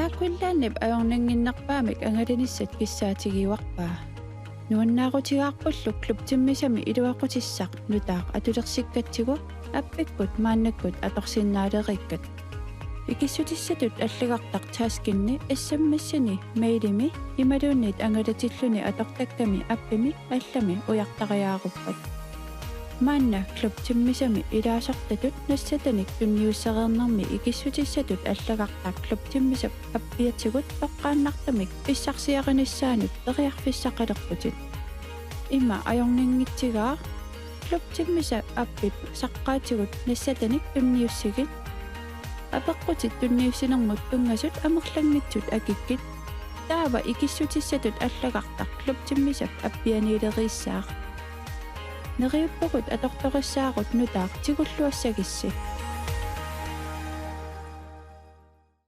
Taakkullaannip ajorninginnerpaamik angalinissat kissaatigiuarpaa. Nuannaaqutigaaqqullu klubtimmisami iluaqutissaq nutaaq atulersikkatsigu appikkut maannakkut atorsinnaaleqikkat. Ikissutissatut аллагартaq таасkinni ассаммассани меилими ималуунниит ангалатиллуни аторtakkami аппими аллами уяртариааруппат. Маанна клубтиммисами илаасартатут нассатаник тунниуссереернэрми икиссутиссатут аллагартaq клубтиммисап аппиатсигут тоққааннартамик писсарсиариниссаанут териарфиссақалерпутит. Има ajorninngittigaa клубтиммиса аппип саққаатигут нассатаник тунниуссигит апеққутит тунниуссинермут тунгасут амерлангитсут акиккит таава икиссутиссатут аллагартaq клубтиммисап аппианиилерииссаақ нериуппагут аторториссаагут нутаақ тигуллуассагисси